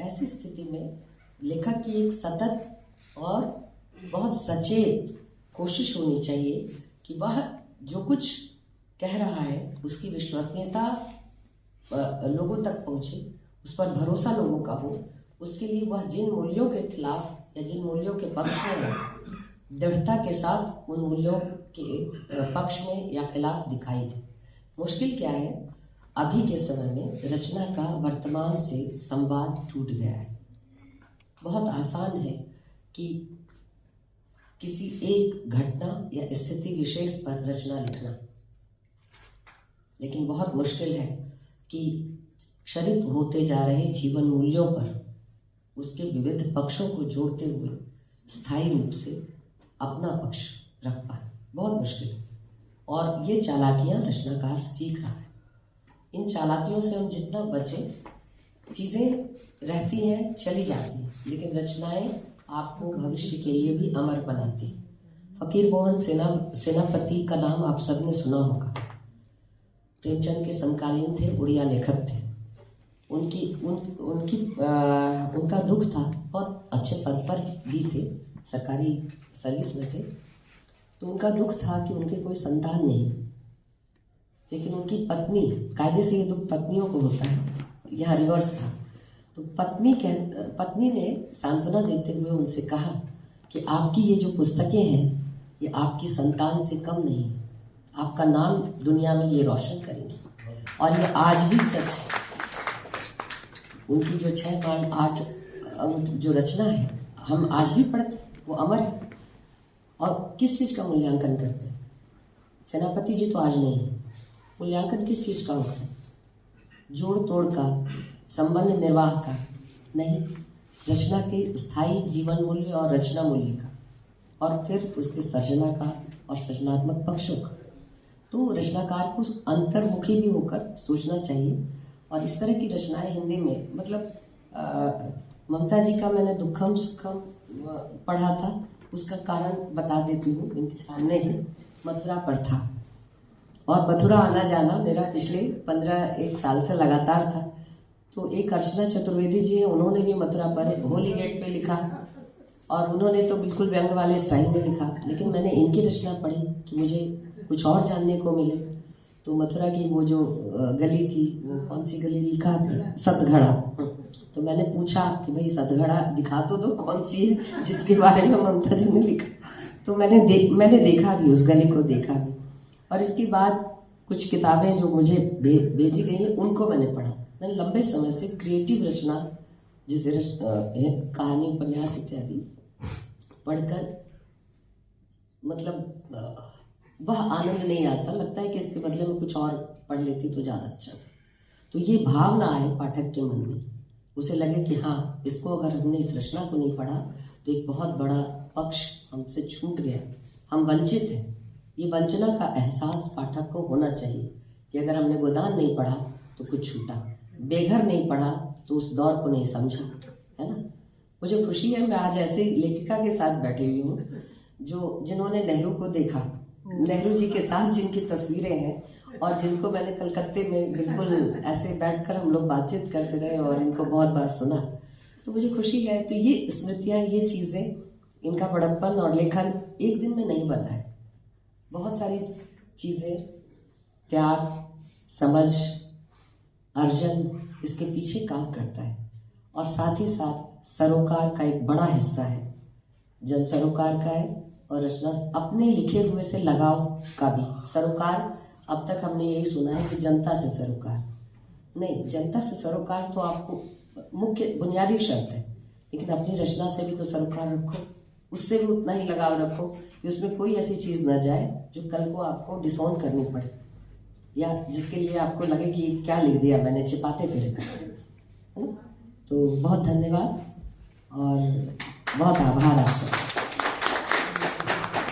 ऐसी स्थिति में लेखक की एक सतत और बहुत सचेत कोशिश होनी चाहिए कि वह जो कुछ कह रहा है उसकी विश्वसनीयता लोगों तक पहुँचे, उस पर भरोसा लोगों का हो। उसके लिए वह जिन मूल्यों के खिलाफ या जिन मूल्यों के पक्ष में है, दृढ़ता के साथ उन मूल्यों के पक्ष में या खिलाफ दिखाई दे। मुश्किल क्या है, अभी के समय में रचना का वर्तमान से संवाद टूट गया है। बहुत आसान है कि किसी एक घटना या स्थिति विशेष पर रचना लिखना, लेकिन बहुत मुश्किल है कि क्षरित होते जा रहे जीवन मूल्यों पर उसके विविध पक्षों को जोड़ते हुए स्थायी रूप से अपना पक्ष रख पाए। बहुत मुश्किल है और ये चालाकियां रचनाकार सीख रहा है। इन चालाकियों से हम जितना बचें, चीज़ें रहती हैं, चली जाती हैं, लेकिन रचनाएं आपको भविष्य के लिए भी अमर बनाती। फकीर मोहन सेनापति का नाम आप सबने सुना होगा। प्रेमचंद के समकालीन थे, उड़िया लेखक थे। उनका दुख था, बहुत अच्छे पद पर भी थे, सरकारी सर्विस में थे। तो उनका दुख था कि उनके कोई संतान नहीं, लेकिन उनकी पत्नी, कायदे से ये दुख पत्नियों को होता है, यहाँ रिवर्स था। तो पत्नी ने सांत्वना देते हुए उनसे कहा कि आपकी ये जो पुस्तकें हैं ये आपकी संतान से कम नहीं है, आपका नाम दुनिया में ये रोशन करेंगी। और ये आज भी सच है। उनकी जो 6 बाण 8 जो रचना है, हम आज भी पढ़ते, वो अमर है। और किस चीज़ का मूल्यांकन करते हैं? सेनापति जी तो आज नहीं है, मूल्यांकन किस चीज़ का होता है? जोड़ तोड़ का, संबंध निर्वाह का नहीं, रचना के स्थायी जीवन मूल्य और रचना मूल्य का, और फिर उसके सर्जना का और सृजनात्मक पक्षों का। तो रचनाकार को अंतर्मुखी भी होकर सोचना चाहिए। और इस तरह की रचनाएं हिंदी में, मतलब ममता जी का मैंने दुखम सुखम पढ़ा था, उसका कारण बता देती हूँ इनके सामने ही। मथुरा पर था और मथुरा आना जाना मेरा पिछले 15-1 साल से लगातार था। तो एक अर्चना चतुर्वेदी जी हैं, उन्होंने भी मथुरा पर होली गेट पे लिखा, और उन्होंने तो बिल्कुल व्यंग वाले स्टाइल में लिखा। लेकिन मैंने इनकी रचना पढ़ी कि मुझे कुछ और जानने को मिले। तो मथुरा की वो जो गली थी, वो कौन सी गली लिखा, सतघड़ा। तो मैंने पूछा कि भाई सतघड़ा दिखा तो दो, कौन सी है जिसके बारे में ममता जी ने लिखा। तो मैंने देखा भी, उस गली को देखा भी। और इसके बाद कुछ किताबें जो मुझे भेजी गई हैं, उनको मैंने पढ़ा। मैंने लंबे समय से क्रिएटिव रचना, जिसे कहानी, उपन्यास इत्यादि पढ़कर मतलब वह आनंद नहीं आता। लगता है कि इसके बदले में कुछ और पढ़ लेती तो ज़्यादा अच्छा था। तो ये भावना आए पाठक के मन में, उसे लगे कि हाँ, इसको अगर हमने इस रचना को नहीं पढ़ा तो एक बहुत बड़ा पक्ष हमसे छूट गया, हम वंचित हैं। ये वंचना का एहसास पाठक को होना चाहिए कि अगर हमने गोदान नहीं पढ़ा तो कुछ छूटा, बेघर नहीं पढ़ा तो उस दौर को नहीं समझा, है ना। मुझे खुशी है, मैं आज ऐसे लेखिका के साथ बैठी हुई हूँ जिन्होंने नेहरू को देखा, नेहरू जी के साथ जिनकी तस्वीरें हैं, और जिनको मैंने कलकत्ते में बिल्कुल ऐसे बैठकर हम लोग बातचीत करते रहे और इनको बहुत बार सुना। तो मुझे खुशी है। तो ये स्मृतियाँ, ये चीज़ें, इनका बड़प्पन और लेखन एक दिन में नहीं बना है। बहुत सारी चीज़ें, त्याग, समझ, अर्जन इसके पीछे काम करता है। और साथ ही साथ सरोकार का एक बड़ा हिस्सा है, जन सरोकार का है, और रचना अपने लिखे हुए से लगाव का भी। सरोकार, अब तक हमने यही सुना है कि जनता से सरोकार नहीं, जनता से सरोकार तो आपको मुख्य बुनियादी शर्त है, लेकिन अपनी रचना से भी तो सरोकार रखो, उससे भी उतना ही लगाव रखो कि उसमें कोई ऐसी चीज़ न जाए जो कल को आपको डिसऑन करनी पड़े, या जिसके लिए आपको लगे कि क्या लिख दिया मैंने, छिपाते फिरे, है ना। तो बहुत धन्यवाद और बहुत आभार आप सबका।